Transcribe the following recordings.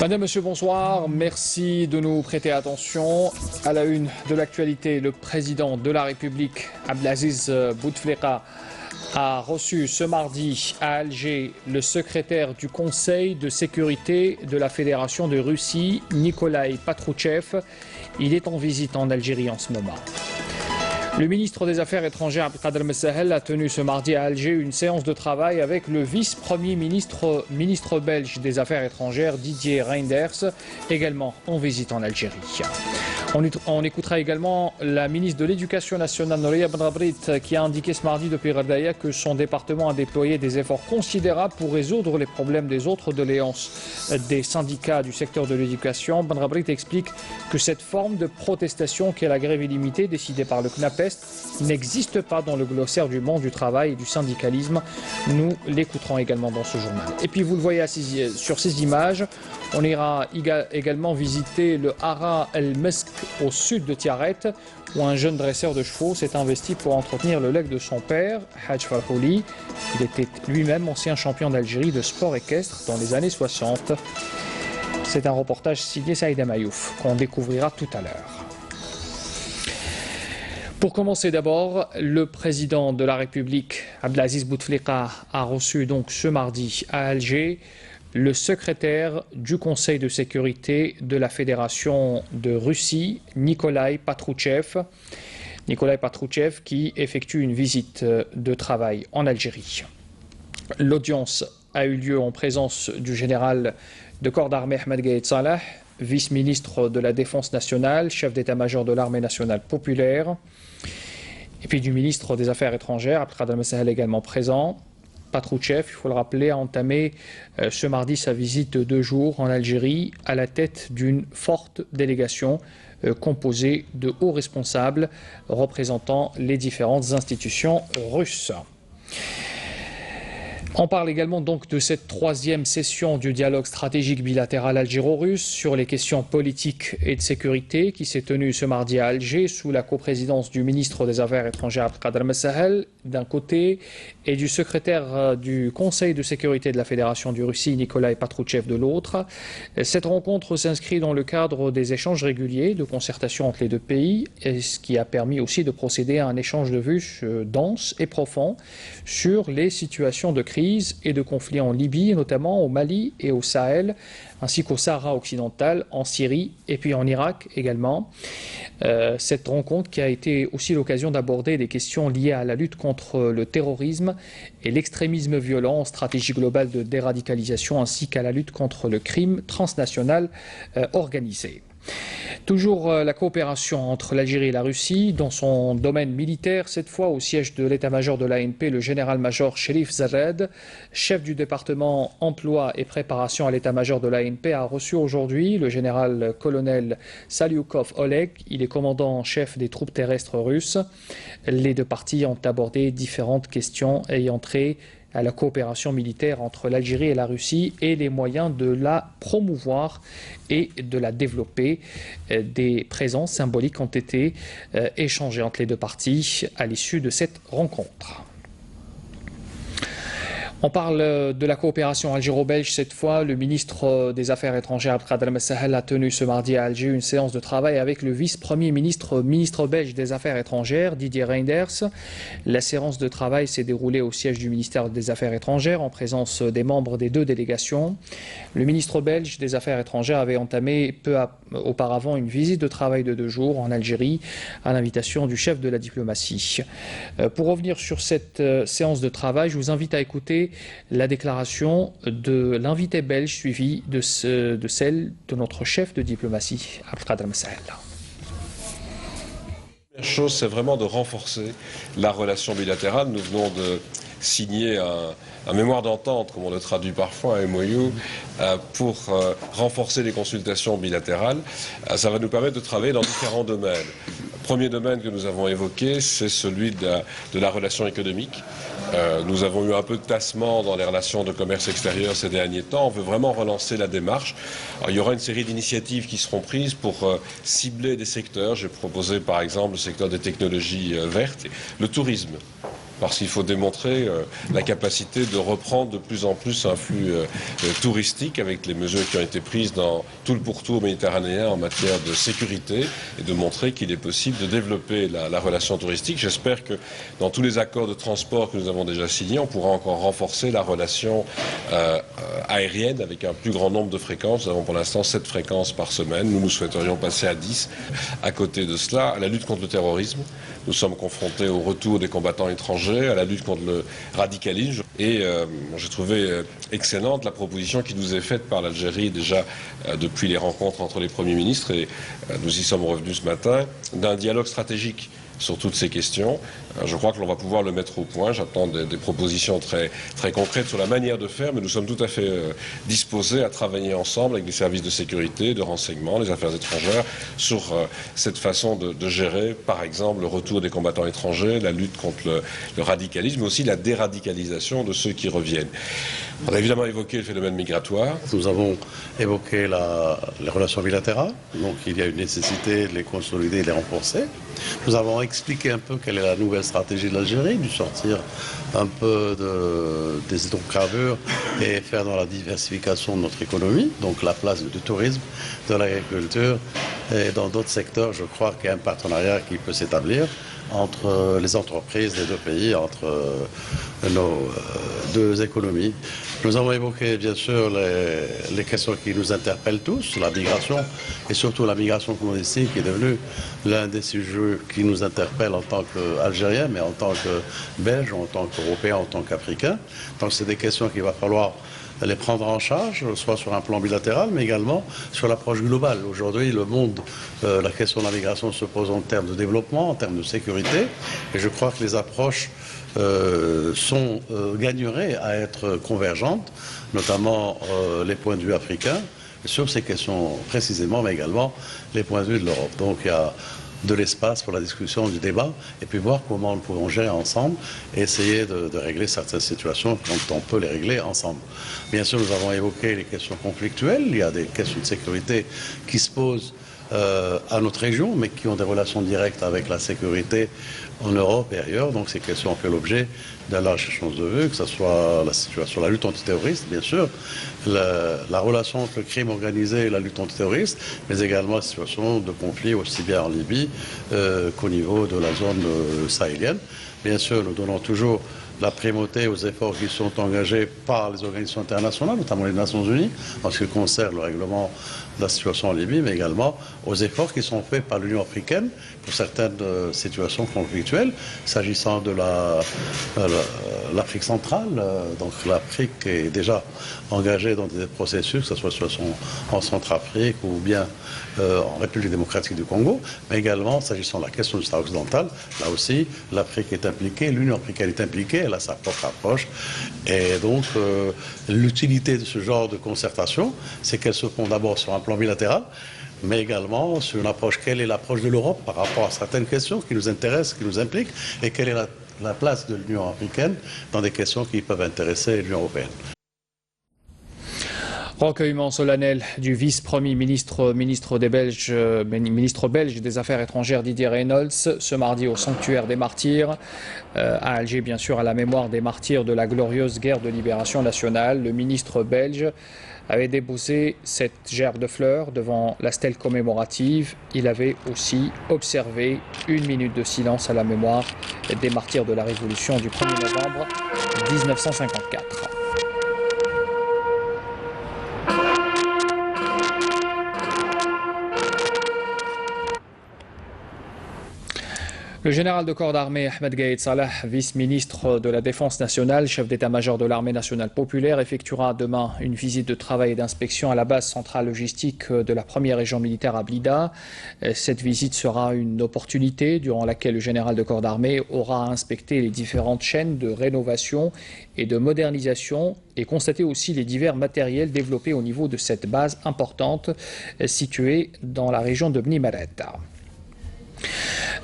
Madame, Monsieur, bonsoir. Merci de nous prêter attention. À la une de l'actualité, le président de la République, Abdelaziz Bouteflika, a reçu ce mardi à Alger le secrétaire du Conseil de sécurité de la Fédération de Russie, Nikolai Patrouchev. Il est en visite en Algérie en ce moment. Le ministre des Affaires étrangères, Abdelkader Messahel, a tenu ce mardi à Alger une séance de travail avec le vice-premier ministre belge des Affaires étrangères, Didier Reynders, également en visite en Algérie. On écoutera également la ministre de l'Éducation nationale, Nouria Benrabrit, qui a indiqué ce mardi depuis Radaya que son département a déployé des efforts considérables pour résoudre les problèmes des autres doléances des syndicats du secteur de l'éducation. Benrabrit explique que cette forme de protestation qu'est la grève illimitée décidée par le CNAPES n'existe pas dans le glossaire du monde du travail et du syndicalisme. Nous l'écouterons également dans ce journal. Et puis vous le voyez sur ces images, on ira également visiter le Hara El Mesk au sud de Tiaret, où un jeune dresseur de chevaux s'est investi pour entretenir le legs de son père, Hadj Farhouli. Il était lui-même ancien champion d'Algérie de sport équestre dans les années 60. C'est un reportage signé Saïd Amayouf qu'on découvrira tout à l'heure. Pour commencer d'abord, le président de la République, Abdelaziz Bouteflika, a reçu donc ce mardi à Alger le secrétaire du Conseil de sécurité de la Fédération de Russie, Nikolai Patrouchev. Nikolai Patrouchev qui effectue une visite de travail en Algérie. L'audience a eu lieu en présence du général de corps d'armée Ahmed Gaïd Salah, vice-ministre de la Défense nationale, chef d'état-major de l'armée nationale populaire, et puis du ministre des Affaires étrangères, Abdelkader Messahel également présent. Patrouchev, il faut le rappeler, a entamé ce mardi sa visite de 2 jours en Algérie à la tête d'une forte délégation composée de hauts responsables représentant les différentes institutions russes. On parle également donc de cette 3e session du dialogue stratégique bilatéral algéro-russe sur les questions politiques et de sécurité qui s'est tenue ce mardi à Alger sous la coprésidence du ministre des Affaires étrangères Abdelkader Messahel d'un côté et du secrétaire du Conseil de sécurité de la Fédération de Russie, Nikolai Patrouchev, de l'autre. Cette rencontre s'inscrit dans le cadre des échanges réguliers de concertation entre les deux pays, et ce qui a permis aussi de procéder à un échange de vues dense et profond sur les situations de crise et de conflits en Libye, notamment au Mali et au Sahel, ainsi qu'au Sahara occidental, en Syrie et puis en Irak également. Cette rencontre qui a été aussi l'occasion d'aborder des questions liées à la lutte contre le terrorisme et l'extrémisme violent, stratégie globale de déradicalisation, ainsi qu'à la lutte contre le crime transnational organisé. Toujours la coopération entre l'Algérie et la Russie dans son domaine militaire, cette fois au siège de l'état-major de l'ANP, le général-major Cherif Zarred, chef du département emploi et préparation à l'état-major de l'ANP, a reçu aujourd'hui le général-colonel Salyukov Oleg. Il est commandant en chef des troupes terrestres russes. Les deux parties ont abordé différentes questions ayant trait à la coopération militaire entre l'Algérie et la Russie et les moyens de la promouvoir et de la développer. Des présences symboliques ont été échangées entre les deux parties à l'issue de cette rencontre. On parle de la coopération algéro-belge cette fois. Le ministre des Affaires étrangères, Abdelkader Messahel, a tenu ce mardi à Alger une séance de travail avec le vice-premier ministre belge des Affaires étrangères, Didier Reynders. La séance de travail s'est déroulée au siège du ministère des Affaires étrangères en présence des membres des 2 délégations. Le ministre belge des Affaires étrangères avait entamé peu auparavant une visite de travail de 2 jours en Algérie à l'invitation du chef de la diplomatie. Pour revenir sur cette séance de travail, je vous invite à écouter la déclaration de l'invité belge suivie de celle de notre chef de diplomatie, Abdelkader Messahel. La première chose, c'est vraiment de renforcer la relation bilatérale. Nous venons de signer un mémoire d'entente, comme on le traduit parfois, un MOU, pour renforcer les consultations bilatérales. Ça va nous permettre de travailler dans différents domaines. Le premier domaine que nous avons évoqué, c'est celui de la relation économique. Nous avons eu un peu de tassement dans les relations de commerce extérieur ces derniers temps. On veut vraiment relancer la démarche. Alors, il y aura une série d'initiatives qui seront prises pour cibler des secteurs. J'ai proposé par exemple le secteur des technologies vertes, le tourisme. parce qu'il faut démontrer la capacité de reprendre de plus en plus un flux touristique avec les mesures qui ont été prises dans tout le pourtour méditerranéen en matière de sécurité et de montrer qu'il est possible de développer la relation touristique. J'espère que dans tous les accords de transport que nous avons déjà signés, on pourra encore renforcer la relation aérienne avec un plus grand nombre de fréquences. Nous avons pour l'instant 7 fréquences par semaine. Nous souhaiterions passer à 10. À côté de cela, à la lutte contre le terrorisme, nous sommes confrontés au retour des combattants étrangers, à la lutte contre le radicalisme. Et j'ai trouvé excellente la proposition qui nous est faite par l'Algérie déjà depuis les rencontres entre les premiers ministres, et nous y sommes revenus ce matin, d'un dialogue stratégique sur toutes ces questions. Je crois que l'on va pouvoir le mettre au point. J'attends des propositions très, très concrètes sur la manière de faire, mais nous sommes tout à fait disposés à travailler ensemble avec les services de sécurité, de renseignement, les affaires étrangères, sur cette façon de gérer, par exemple, le retour des combattants étrangers, la lutte contre le radicalisme, mais aussi la déradicalisation de ceux qui reviennent. On a évidemment évoqué le phénomène migratoire. Nous avons évoqué les relations bilatérales, donc il y a une nécessité de les consolider et de les renforcer. Nous avons expliqué un peu quelle est la nouvelle stratégie de l'Algérie, de sortir un peu des hydrocarbures et faire dans la diversification de notre économie, donc la place du tourisme, de l'agriculture et dans d'autres secteurs. Je crois qu'il y a un partenariat qui peut s'établir entre les entreprises des deux pays, entre nos deux économies. Nous avons évoqué bien sûr les questions qui nous interpellent tous, la migration et surtout la migration clandestine qui est devenue l'un des sujets qui nous interpelle en tant qu'Algériens, mais en tant que Belges, en tant qu'Européens, en tant qu'Africains. Donc c'est des questions qu'il va falloir les prendre en charge, soit sur un plan bilatéral, mais également sur l'approche globale. Aujourd'hui, le monde, la question de la migration se pose en termes de développement, en termes de sécurité, et je crois que les approches gagneraient à être convergentes, notamment les points de vue africains, sur ces questions précisément, mais également les points de vue de l'Europe. Donc il y a de l'espace pour la discussion, du débat, et puis voir comment nous pouvons gérer ensemble et essayer de régler certaines situations quand on peut les régler ensemble. Bien sûr, nous avons évoqué les questions conflictuelles, il y a des questions de sécurité qui se posent à notre région, mais qui ont des relations directes avec la sécurité en Europe et ailleurs. Donc ces questions ont fait l'objet d'un large échange de vues, que ce soit la situation, la lutte antiterroriste, bien sûr, la relation entre le crime organisé et la lutte antiterroriste, mais également la situation de conflit aussi bien en Libye qu'au niveau de la zone sahélienne. Bien sûr, nous donnons toujours la primauté aux efforts qui sont engagés par les organisations internationales, notamment les Nations Unies, en ce qui concerne le règlement de la situation en Libye, mais également aux efforts qui sont faits par l'Union africaine pour certaines situations conflictuelles, s'agissant de l'Afrique centrale. Donc l'Afrique est déjà engagée dans des processus, que ce soit en Centrafrique ou bien en République démocratique du Congo, mais également s'agissant de la question du Sahara occidental. Là aussi, l'Afrique est impliquée, l'Union africaine est impliquée, elle a sa propre approche. Et donc, l'utilité de ce genre de concertation, c'est qu'elles se font d'abord sur un plan bilatéral, mais également sur une approche. Quelle est l'approche de l'Europe par rapport à certaines questions qui nous intéressent, qui nous impliquent, et quelle est la place de l'Union africaine dans des questions qui peuvent intéresser l'Union européenne. Recueillement solennel du vice-premier ministre belge des Affaires étrangères Didier Reyndels ce mardi au sanctuaire des martyrs à Alger, bien sûr à la mémoire des martyrs de la glorieuse guerre de libération nationale. Le ministre belge avait déposé cette gerbe de fleurs devant la stèle commémorative. Il avait aussi observé 1 minute de silence à la mémoire des martyrs de la Révolution du 1er novembre 1954. Le général de corps d'armée Ahmed Gaïd Salah, vice-ministre de la Défense nationale, chef d'état-major de l'armée nationale populaire, effectuera demain une visite de travail et d'inspection à la base centrale logistique de la première région militaire à Blida. Cette visite sera une opportunité durant laquelle le général de corps d'armée aura à inspecter les différentes chaînes de rénovation et de modernisation et constater aussi les divers matériels développés au niveau de cette base importante située dans la région de Bni Melled.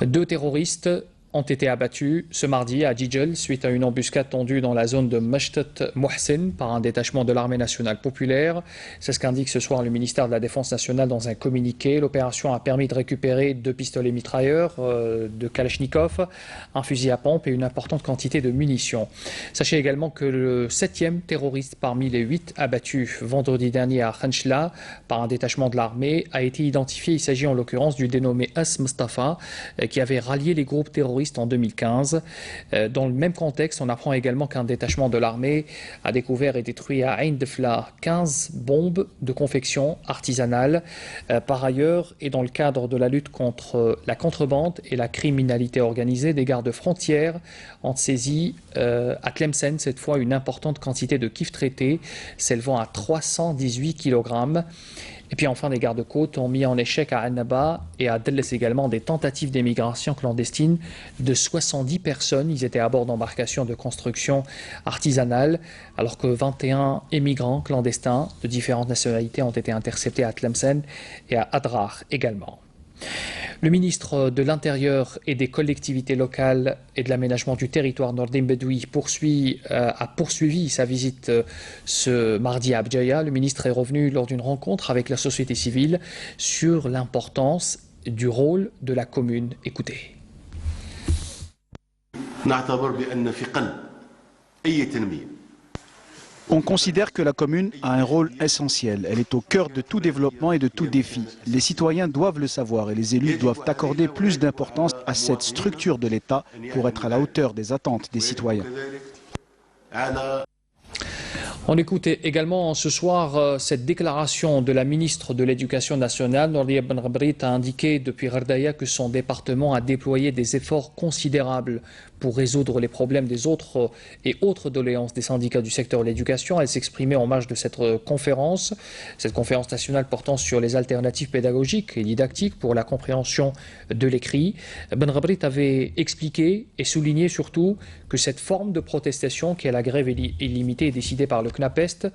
2 terroristes ont été abattus ce mardi à Jijel suite à une embuscade tendue dans la zone de Mashtat Mohsen par un détachement de l'armée nationale populaire. C'est ce qu'indique ce soir le ministère de la Défense nationale dans un communiqué. L'opération a permis de récupérer 2 pistolets mitrailleurs de Kalachnikov, un fusil à pompe et une importante quantité de munitions. Sachez également que le 7e terroriste parmi les 8 abattus vendredi dernier à Khanchla par un détachement de l'armée a été identifié. Il s'agit en l'occurrence du dénommé As Mustafa qui avait rallié les groupes terroristes en 2015. Dans le même contexte, on apprend également qu'un détachement de l'armée a découvert et détruit à Ain Defla 15 bombes de confection artisanale. Par ailleurs, et dans le cadre de la lutte contre la contrebande et la criminalité organisée, des gardes frontières ont saisi à Tlemcen cette fois une importante quantité de kif traités s'élevant à 318 kg. Et puis enfin, des gardes-côtes ont mis en échec à Annaba et à Delles également des tentatives d'émigration clandestine de 70 personnes. Ils étaient à bord d'embarcations de construction artisanale, alors que 21 émigrants clandestins de différentes nationalités ont été interceptés à Tlemcen et à Adrar également. Le ministre de l'Intérieur et des collectivités locales et de l'aménagement du territoire, Nordin Bedoui, a poursuivi sa visite ce mardi à Abjaya. Le ministre est revenu lors d'une rencontre avec la société civile sur l'importance du rôle de la commune. Écoutez. On considère que la commune a un rôle essentiel. Elle est au cœur de tout développement et de tout défi. Les citoyens doivent le savoir et les élus doivent accorder plus d'importance à cette structure de l'État pour être à la hauteur des attentes des citoyens. On écoutait également ce soir cette déclaration de la ministre de l'Éducation nationale. Nourdia Ben Rabrit a indiqué depuis Gardaya que son département a déployé des efforts considérables pour résoudre les problèmes des autres et autres doléances des syndicats du secteur de l'éducation. Elle s'exprimait en marge de cette conférence nationale portant sur les alternatives pédagogiques et didactiques pour la compréhension de l'écrit. Ben Rabrit avait expliqué et souligné surtout que cette forme de protestation, qui est la grève illimitée décidée par le CNAPEST,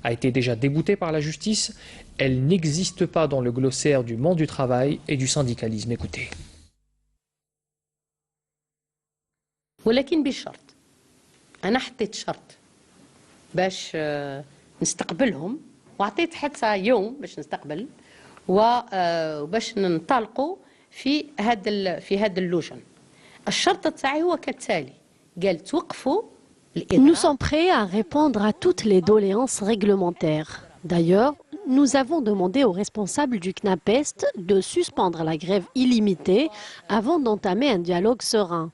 a été déjà déboutée par la justice. Elle n'existe pas dans le glossaire du monde du travail et du syndicalisme. Écoutez. ولكن بشرط أنا حطيت شرط باش نستقبلهم وعطيت حتى يوم باش نستقبل وباش ننطلقوا في هذا اللجن. الشرط تاعي هو كالتالي قال توقفوا. Nous sommes prêts à répondre à toutes les doléances réglementaires. D'ailleurs, nous avons demandé aux responsables du CNAPEST de suspendre la grève illimitée avant d'entamer un dialogue serein.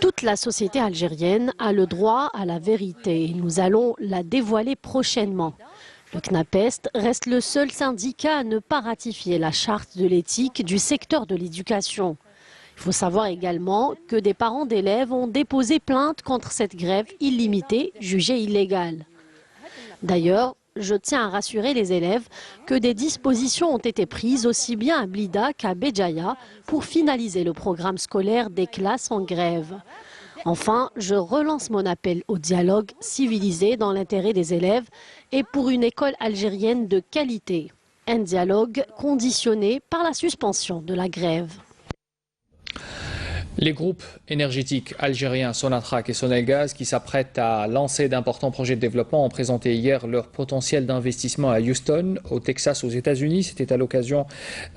Toute la société algérienne a le droit à la vérité et nous allons la dévoiler prochainement. Le CNAPEST reste le seul syndicat à ne pas ratifier la charte de l'éthique du secteur de l'éducation. Il faut savoir également que des parents d'élèves ont déposé plainte contre cette grève illimitée jugée illégale. D'ailleurs, je tiens à rassurer les élèves que des dispositions ont été prises aussi bien à Blida qu'à Béjaïa pour finaliser le programme scolaire des classes en grève. Enfin, je relance mon appel au dialogue civilisé dans l'intérêt des élèves et pour une école algérienne de qualité. Un dialogue conditionné par la suspension de la grève. Les groupes énergétiques algériens Sonatrach et Sonelgaz, qui s'apprêtent à lancer d'importants projets de développement, ont présenté hier leur potentiel d'investissement à Houston, au Texas, aux États-Unis. C'était à l'occasion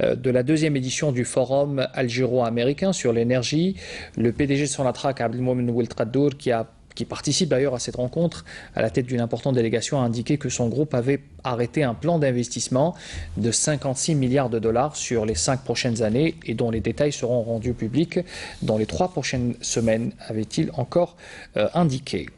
de la 2e édition du Forum algéro-américain sur l'énergie. Le PDG de Sonatrach, Abdelmomen Oueltradour, qui participe d'ailleurs à cette rencontre, à la tête d'une importante délégation, a indiqué que son groupe avait arrêté un plan d'investissement de 56 milliards de dollars sur les 5 prochaines années et dont les détails seront rendus publics dans les 3 prochaines semaines, avait-il encore indiqué.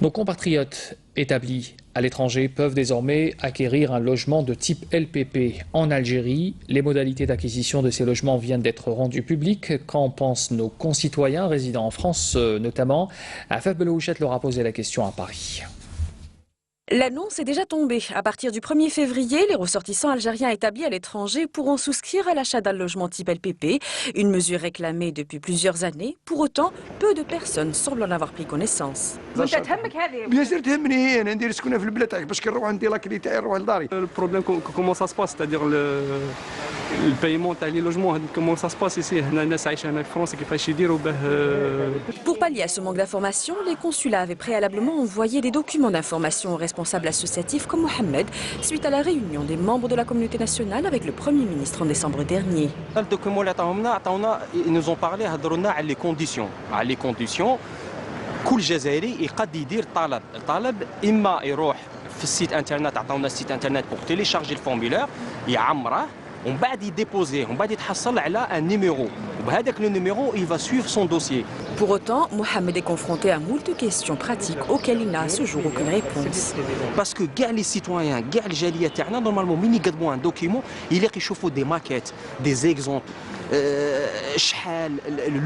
Nos compatriotes établis à l'étranger peuvent désormais acquérir un logement de type LPP en Algérie. Les modalités d'acquisition de ces logements viennent d'être rendues publiques. Qu'en pensent nos concitoyens résidant en France notamment? Afaf Belouchet leur a posé la question à Paris. L'annonce est déjà tombée. À partir du 1er février, les ressortissants algériens établis à l'étranger pourront souscrire à l'achat d'un logement type LPP, une mesure réclamée depuis plusieurs années. Pour autant, peu de personnes semblent en avoir pris connaissance. Le problème, comment ça se passe? C'est-à-dire البايمون تاع لي لوجمون كومون سا سباس ici هنا الناس عايشه هنا في فرنسا كيفاش يديروا به. Pour pallier à ce manque d'informations, les consulats avaient préalablement envoyé des documents d'information aux responsables associatifs comme Mohamed suite à la réunion des membres de la communauté nationale avec le Premier ministre en décembre dernier. Ils nous ont parlé على les conditions. كل جزائري يقد يدير طلب اما يروح في السيت انترنت عطاونا السيت انترنت بور تيليشارجي الفورمولير يعمره ومن بعد يديبوزيه ومن بعد يتحصل على ان نيميرو وبهذاك لو نيميرو il va suivre son dossier. Pour autant, Mohamed est confronté à moult questions pratiques auxquelles il n'a à ce jour aucune réponse. Parce que كاع لي سيتويان كاع الجاليه تاعنا نورمالمون مين يقدموا ان دوكيمون يلاقي يشوفوا دي ماكيت دي زيكزومبل شحال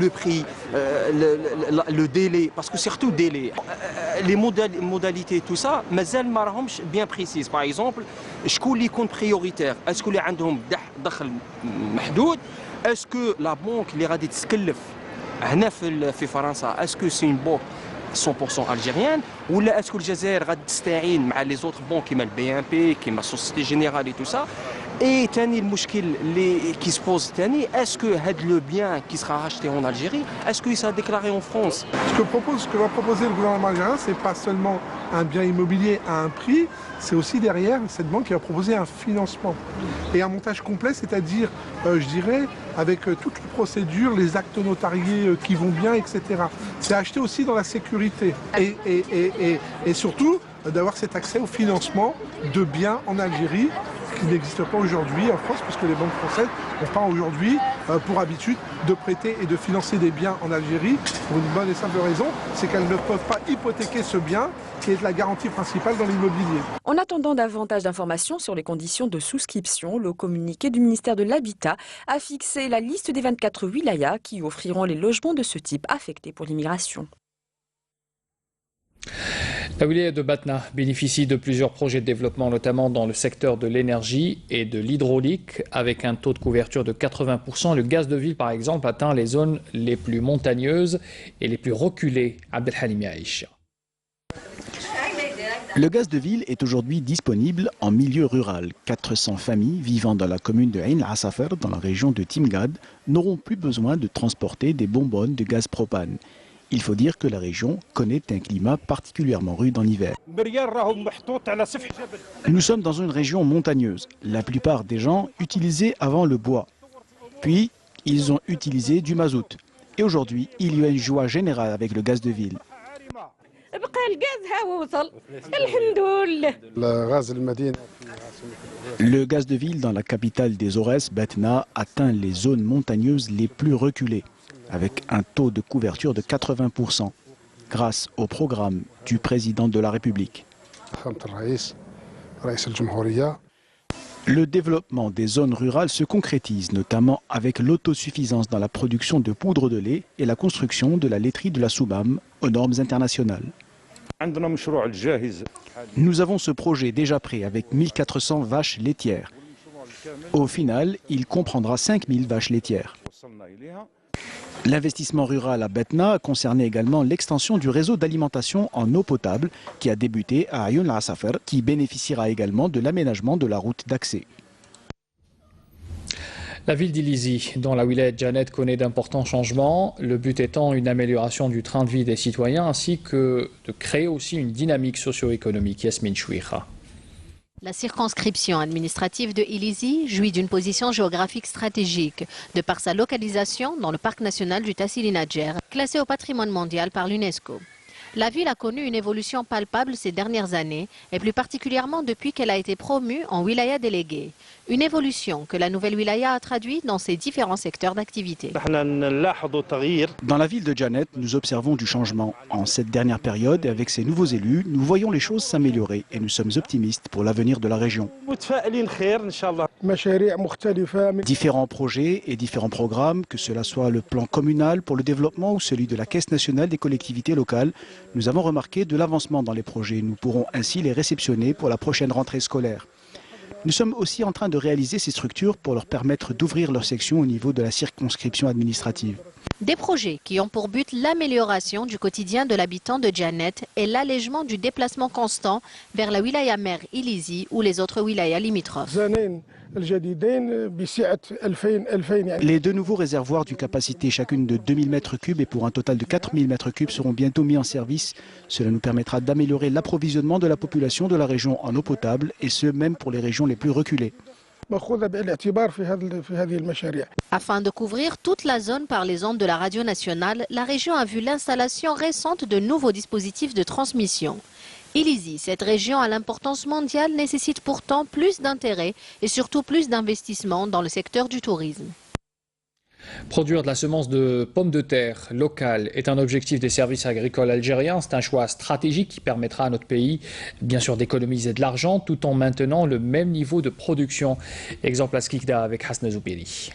لو بري لو ديلي باسكو سيرتو ديلي لي موداليتي تو سا مازال ما راهمش بيان بريسيز. باغ اكزومبل شكون اللي يكون بريوريتير اسكو اللي عندهم دخل محدود اسكو لا بونك اللي غادي تتكلف هنا في فرنسا اسكو سي اون بونك 100% algérienne ولا اسكو الجزائر غادي تستعين مع لي زوتر بونك كيما البي ام بي كيما سوسيتي جينيرال اي تو سا. اي ثاني المشكل اللي كي سبوز ثاني اسكو هاد لو بيان كي سera racheté en Algérie est-ce qu'il sera déclaré en France. Ce que va proposer le gouvernement algérien, c'est pas seulement un bien immobilier à un prix, c'est aussi derrière cette banque qui va proposer un financement et un montage complet, c'est-à-dire je dirais avec toutes les procédures, les actes notariés qui vont bien, etc. C'est acheté aussi dans la sécurité et surtout d'avoir cet accès au financement de biens en Algérie qui n'existe pas aujourd'hui en France, parce que les banques françaises n'ont pas aujourd'hui pour habitude de prêter et de financer des biens en Algérie pour une bonne et simple raison, c'est qu'elles ne peuvent pas hypothéquer ce bien qui est la garantie principale dans l'immobilier. En attendant davantage d'informations sur les conditions de souscription, le communiqué du ministère de l'Habitat a fixé la liste des 24 wilayas qui offriront les logements de ce type affectés pour l'immigration. La wilaya de Batna bénéficie de plusieurs projets de développement, notamment dans le secteur de l'énergie et de l'hydraulique, avec un taux de couverture de 80%. Le gaz de ville, par exemple, atteint les zones les plus montagneuses et les plus reculées. Abdelhalim Yaïch. Le gaz de ville est aujourd'hui disponible en milieu rural. 400 familles vivant dans la commune de Ain al-Asafer, dans la région de Timgad, n'auront plus besoin de transporter des bonbonnes de gaz propane. Il faut dire que la région connaît un climat particulièrement rude en hiver. Nous sommes dans une région montagneuse. La plupart des gens utilisaient avant le bois. Puis, ils ont utilisé du mazout. Et aujourd'hui, il y a une joie générale avec le gaz de ville. Le gaz de ville dans la capitale des Aurès, Batna, atteint les zones montagneuses les plus reculées, avec un taux de couverture de 80%, grâce au programme du président de la République. Le développement des zones rurales se concrétise notamment avec l'autosuffisance dans la production de poudre de lait et la construction de la laiterie de la Soubam aux normes internationales. Nous avons ce projet déjà prêt avec 1400 vaches laitières. Au final, il comprendra 5000 vaches laitières. L'investissement rural à Batna a concerné également l'extension du réseau d'alimentation en eau potable qui a débuté à Ayoun al-Asafer, qui bénéficiera également de l'aménagement de la route d'accès. La ville d'Ilizi, dont la wilaya de Janet connaît d'importants changements, le but étant une amélioration du train de vie des citoyens ainsi que de créer aussi une dynamique socio-économique. Yasmine Chouira. La circonscription administrative de Ilizi jouit d'une position géographique stratégique, de par sa localisation dans le parc national du Tassili Nadjer, classé au patrimoine mondial par l'UNESCO. La ville a connu une évolution palpable ces dernières années, et plus particulièrement depuis qu'elle a été promue en wilaya déléguée. Une évolution que la nouvelle wilaya a traduite dans ses différents secteurs d'activité. Dans la ville de Janet, nous observons du changement. En cette dernière période, et avec ces nouveaux élus, nous voyons les choses s'améliorer et nous sommes optimistes pour l'avenir de la région. Différents projets et différents programmes, que cela soit le plan communal pour le développement ou celui de la Caisse nationale des collectivités locales, nous avons remarqué de l'avancement dans les projets. Nous pourrons ainsi les réceptionner pour la prochaine rentrée scolaire. Nous sommes aussi en train de réaliser ces structures pour leur permettre d'ouvrir leur section au niveau de la circonscription administrative. Des projets qui ont pour but l'amélioration du quotidien de l'habitant de Janet et l'allègement du déplacement constant vers la wilaya mère Ilizi ou les autres wilayas limitrophes. Les deux nouveaux réservoirs d'une capacité chacune de 2000 m3 et pour un total de 4000 m3 seront bientôt mis en service. Cela nous permettra d'améliorer l'approvisionnement de la population de la région en eau potable et ce même pour les régions les plus reculées. Afin de couvrir toute la zone par les ondes de la radio nationale, la région a vu l'installation récente de nouveaux dispositifs de transmission. Ilizi, cette région à l'importance mondiale, nécessite pourtant plus d'intérêt et surtout plus d'investissement dans le secteur du tourisme. Produire de la semence de pommes de terre locale est un objectif des services agricoles algériens. C'est un choix stratégique qui permettra à notre pays, bien sûr, d'économiser de l'argent tout en maintenant le même niveau de production. Exemple à Skikda avec Hasna Zoubiri.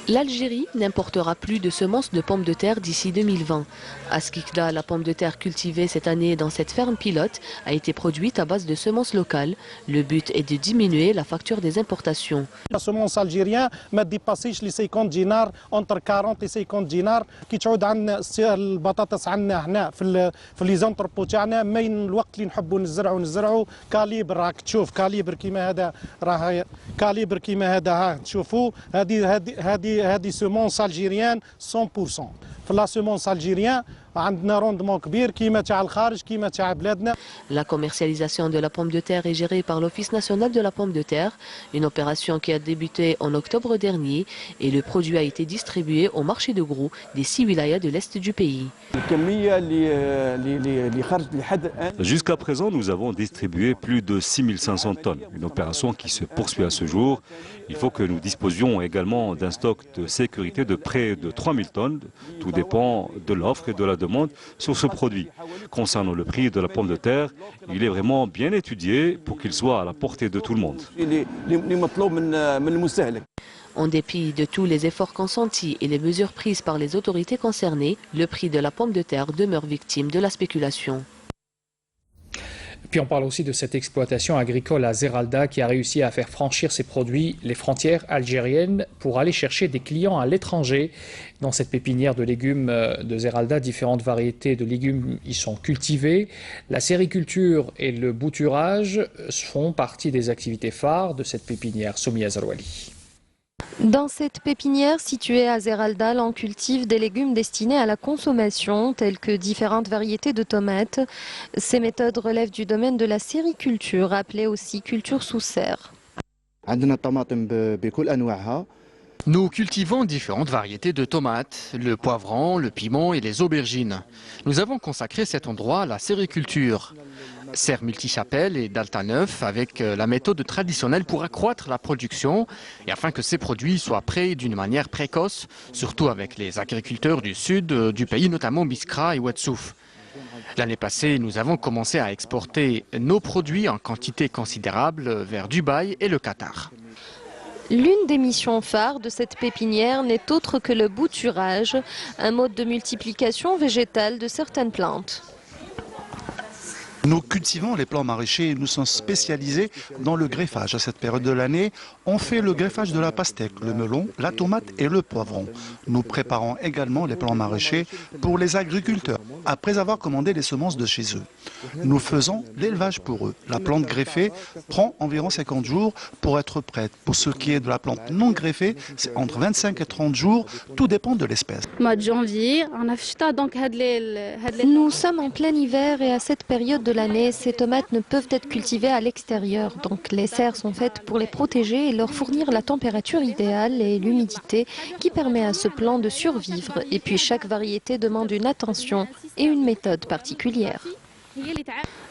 L'Algérie n'importera plus de semences de pommes de terre d'ici 2020. À Skikda, la pomme de terre cultivée cette année dans cette ferme pilote a été produite à base de semences locales. Le but est de diminuer la facture des importations. La semence algérienne ما dépassش les 50 dinars, entre 40 et 50 dinars. كي تعود عندنا البطاطس عندنا هنا في لي زونتربو تاعنا ما الوقت اللي نحبوا نزرعوا كاليبر راك تشوف كاليبر كيما هذا راه كاليبر كيما هذا ها تشوفوا هذه سيمونس الجيريان 100%. في لا سيمونس الجيريان عندنا روندمون كبير كيما تاع الخارج كيما تاع بلادنا. La commercialisation de la pomme de terre est gérée par l'Office national de la pomme de terre, une opération qui a débuté en octobre dernier et le produit a été distribué au marché de gros des 6 wilayas de l'est du pays. Jusqu'à présent, nous avons distribué plus de 6500 tonnes, une opération qui se poursuit à ce jour. Il faut que nous disposions également d'un stock de sécurité de près de 3000 tonnes. Tout dépend de l'offre et de la demande sur ce produit. Concernant le prix de la pomme de terre, il est vraiment bien étudié pour qu'il soit à la portée de tout le monde. En dépit de tous les efforts consentis et les mesures prises par les autorités concernées, le prix de la pomme de terre demeure victime de la spéculation. Puis on parle aussi de cette exploitation agricole à Zeralda qui a réussi à faire franchir ses produits les frontières algériennes pour aller chercher des clients à l'étranger. Dans cette pépinière de légumes de Zeralda, différentes variétés de légumes y sont cultivées. La sériculture et le bouturage font partie des activités phares de cette pépinière. Soumia Zarouali. Dans cette pépinière située à Zeralda, on cultive des légumes destinés à la consommation, tels que différentes variétés de tomates. Ces méthodes relèvent du domaine de la sériculture, appelée aussi culture sous serre. Nous cultivons différentes variétés de tomates, le poivron, le piment et les aubergines. Nous avons consacré cet endroit à la sériculture. Serre multichapelle et d'Altaneuf avec la méthode traditionnelle pour accroître la production et afin que ces produits soient prêts d'une manière précoce, surtout avec les agriculteurs du sud du pays, notamment Biskra et Ouadsouf. L'année passée, nous avons commencé à exporter nos produits en quantité considérable vers Dubaï et le Qatar. L'une des missions phares de cette pépinière n'est autre que le bouturage, un mode de multiplication végétale de certaines plantes. Nous cultivons les plants maraîchers et nous sommes spécialisés dans le greffage. À cette période de l'année, on fait le greffage de la pastèque, le melon, la tomate et le poivron. Nous préparons également les plants maraîchers pour les agriculteurs, après avoir commandé les semences de chez eux. Nous faisons l'élevage pour eux. La plante greffée prend environ 50 jours pour être prête. Pour ce qui est de la plante non greffée, c'est entre 25 et 30 jours, tout dépend de l'espèce. Nous sommes en plein hiver et à cette période de l'année, ces tomates ne peuvent être cultivées à l'extérieur. Donc les serres sont faites pour les protéger et leur fournir la température idéale et l'humidité qui permet à ce plant de survivre. Et puis chaque variété demande une attention et une méthode particulière.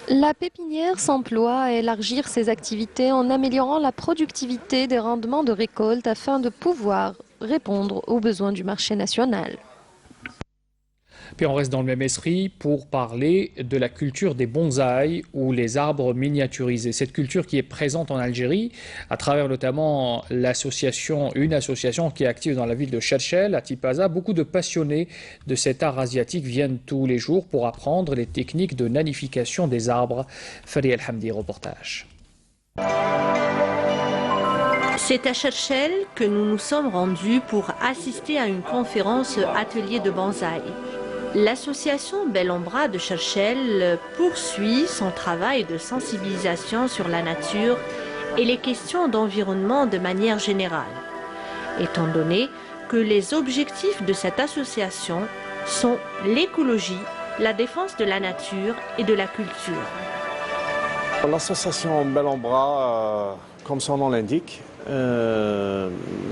La pépinière s'emploie à élargir ses activités en améliorant la productivité des rendements de récolte afin de pouvoir répondre aux besoins du marché national. Puis on reste dans le même esprit pour parler de la culture des bonsaïs ou les arbres miniaturisés. Cette culture qui est présente en Algérie à travers notamment une association qui est active dans la ville de Cherchel à Tipaza. Beaucoup de passionnés de cet art asiatique viennent tous les jours pour apprendre les techniques de nanification des arbres. Fari El Hamdi, reportage. C'est à Cherchel que nous nous sommes rendus pour assister à une conférence atelier de bonsaï. L'association Bellombra de Cherchel poursuit son travail de sensibilisation sur la nature et les questions d'environnement de manière générale, étant donné que les objectifs de cette association sont l'écologie, la défense de la nature et de la culture. L'association Bel en Bras, comme son nom l'indique,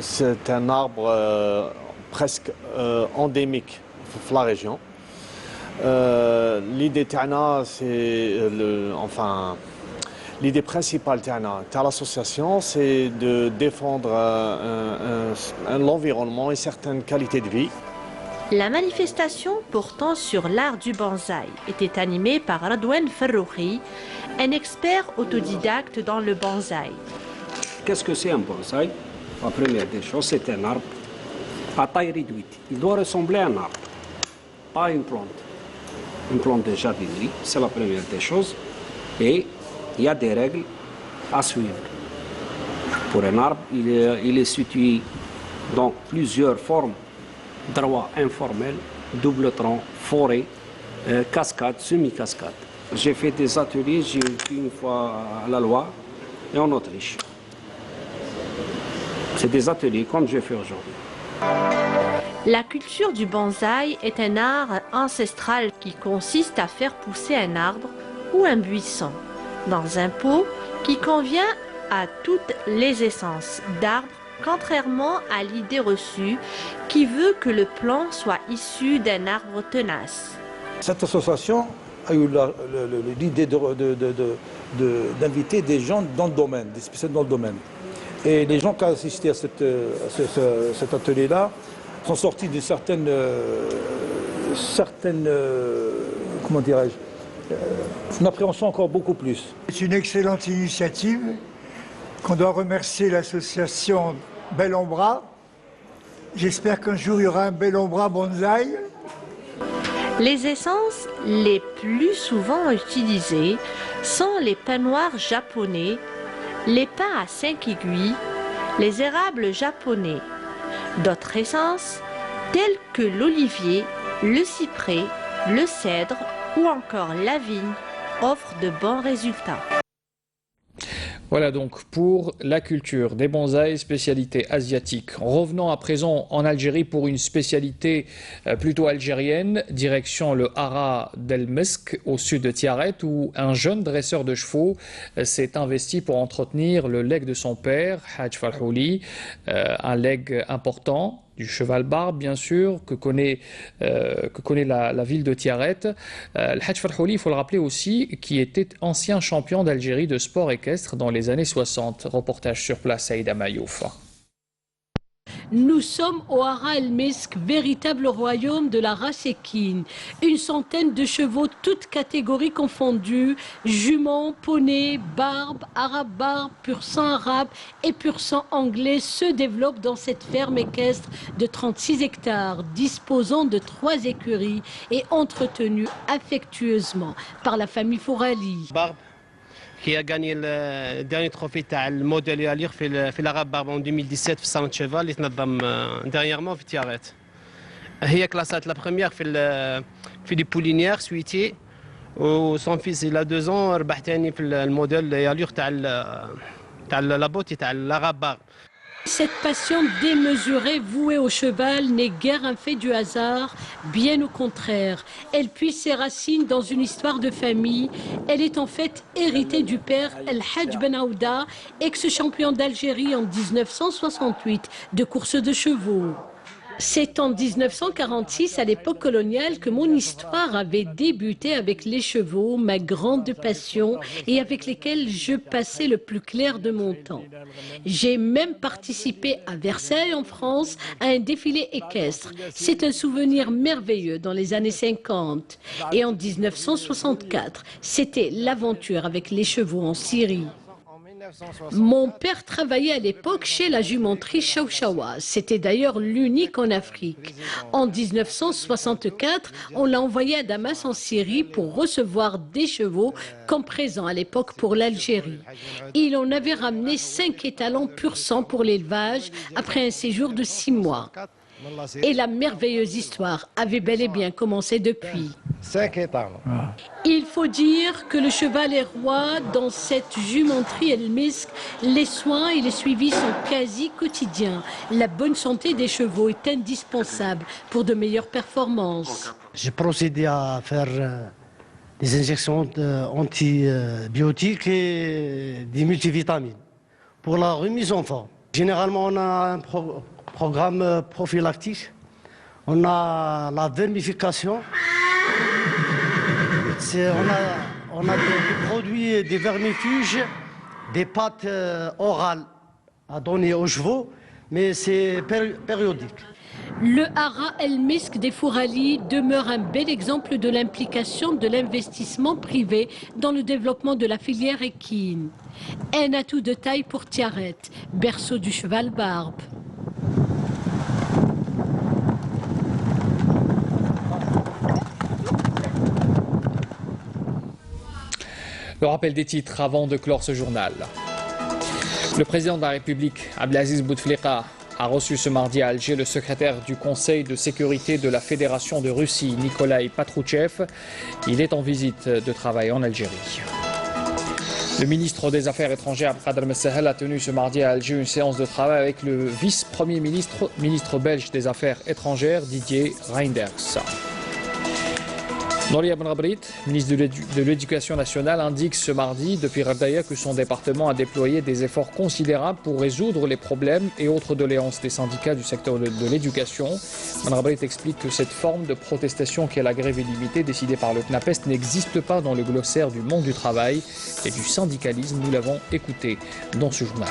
c'est un arbre presque endémique de la région. L'idée Tana, c'est l'idée principale de l'association, c'est de défendre l'environnement et certaines qualités de vie. La manifestation portant sur l'art du bonsaï était animée par Radouane Ferrouhi, un expert autodidacte dans le bonsaï. Qu'est-ce que c'est un bonsaï? La première des choses, c'est un arbre à taille réduite. Il doit ressembler à un arbre, pas à une plante de jardinerie, c'est la première des choses. Et il y a des règles à suivre. Pour un arbre, il est situé dans plusieurs formes: droit, informel, double tronc, forêt, cascade, semi-cascade. J'ai fait des ateliers, j'ai été une fois à la Loire et en Autriche. C'est des ateliers comme je fais aujourd'hui. La culture du bonsaï est un art ancestral qui consiste à faire pousser un arbre ou un buisson dans un pot qui convient à toutes les essences d'arbres, contrairement à l'idée reçue qui veut que le plant soit issu d'un arbre tenace. Cette association a eu l'idée d'inviter des gens dans le domaine, des spécialistes dans le domaine. Et les gens qui ont assisté à cet atelier-là sont sortis d'une certaine comment dirais-je, une appréhension encore beaucoup plus. C'est une excellente initiative qu'on doit remercier l'association Bel en Bras. J'espère qu'un jour il y aura un Bel en Bras bonsaï. Les essences les plus souvent utilisées sont les pins noirs japonais, les pins à 5 aiguilles, les érables japonais. D'autres essences, telles que l'olivier, le cyprès, le cèdre ou encore la vigne, offrent de bons résultats. Voilà donc pour la culture des bonsaïs, spécialité asiatique. Revenons à présent en Algérie pour une spécialité plutôt algérienne, direction le Hara d'El Mesk au sud de Tiaret, où un jeune dresseur de chevaux s'est investi pour entretenir le legs de son père, Hadj Farhouli, un legs important du cheval barbe, bien sûr, que connaît la ville de Tiaret. Le Hadj Farhouli, il faut le rappeler aussi, qui était ancien champion d'Algérie de sport équestre dans les années 60. Reportage sur place, Aïda Mayouf. Nous sommes au Hara El Mesk, véritable royaume de la race équine. Une centaine de chevaux, toutes catégories confondues, juments, poneys, barbes, arabes barbes, pur sang arabe et pur sang anglais se développent dans cette ferme équestre de 36 hectares, disposant de 3 écuries et entretenue affectueusement par la famille Fourali. qui a gagné le dernier trophée le modèle à lire في l'Arabe Barbe en 2017 في salon de cheval اللي تنظم dernièrement في تيارات. هي كلاسات la première في les poulinières suitier وصون فيس il a 2 ans ربح ثاني في الموديل à lire تاع la beauté تاع l'Arabe Barbe. Cette passion démesurée vouée au cheval n'est guère un fait du hasard, bien au contraire. Elle puise ses racines dans une histoire de famille. Elle est en fait héritée du père El Hadj Ben Aouda, ex-champion d'Algérie en 1968 de course de chevaux. C'est en 1946, à l'époque coloniale, que mon histoire avait débuté avec les chevaux, ma grande passion, et avec lesquels je passais le plus clair de mon temps. J'ai même participé à Versailles, en France, à un défilé équestre. C'est un souvenir merveilleux dans les années 50. Et en 1964, c'était l'aventure avec les chevaux en Syrie. Mon père travaillait à l'époque chez la jumenterie Chawchawa. C'était d'ailleurs l'unique en Afrique. En 1964, on l'a envoyé à Damas en Syrie pour recevoir des chevaux comme présent à l'époque pour l'Algérie. Il en avait ramené 5 étalons pur sang pour l'élevage après un séjour de 6 mois. Et la merveilleuse histoire avait bel et bien commencé depuis. Il faut dire que le cheval est roi dans cette jumenterie El Misk. Les soins et les suivis sont quasi quotidiens. La bonne santé des chevaux est indispensable pour de meilleures performances. J'ai procédé à faire des injections antibiotiques et des multivitamines pour la remise en forme. Généralement, on a un programme prophylactique. On a la vermification. On a des produits, des vermifuges, des pâtes orales à donner aux chevaux, mais c'est périodique. Le Hara El Misk des Fourali demeure un bel exemple de l'implication de l'investissement privé dans le développement de la filière équine. Un atout de taille pour Tiaret, berceau du cheval barbe. Le rappel des titres avant de clore ce journal. Le président de la République, Abdelaziz Bouteflika, a reçu ce mardi à Alger le secrétaire du Conseil de sécurité de la Fédération de Russie, Nikolai Patrouchev. Il est en visite de travail en Algérie. Le ministre des Affaires étrangères, Abdelkader Messahel, a tenu ce mardi à Alger une séance de travail avec le vice-premier ministre belge des Affaires étrangères, Didier Reynders. Nouria Benrabrit, ministre de l'Éducation nationale, indique ce mardi depuis Rabdaya que son département a déployé des efforts considérables pour résoudre les problèmes et autres doléances des syndicats du secteur de l'éducation. Benrabrit explique que cette forme de protestation qu'est la grève illimitée décidée par le CNAPES n'existe pas dans le glossaire du monde du travail et du syndicalisme. Nous l'avons écouté dans ce journal.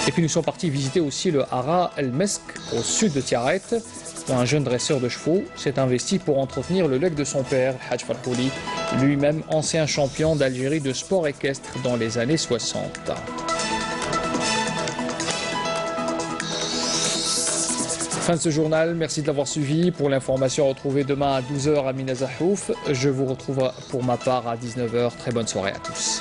Et puis nous sommes partis visiter aussi le Hara El Misk au sud de Tiaret. Un jeune dresseur de chevaux s'est investi pour entretenir le legs de son père, Hadj Farhouli, lui-même ancien champion d'Algérie de sport équestre dans les années 60. Fin de ce journal, merci de l'avoir suivi. Pour l'information, retrouvée demain à 12h à Mina Zahouf. Je vous retrouve pour ma part à 19h. Très bonne soirée à tous.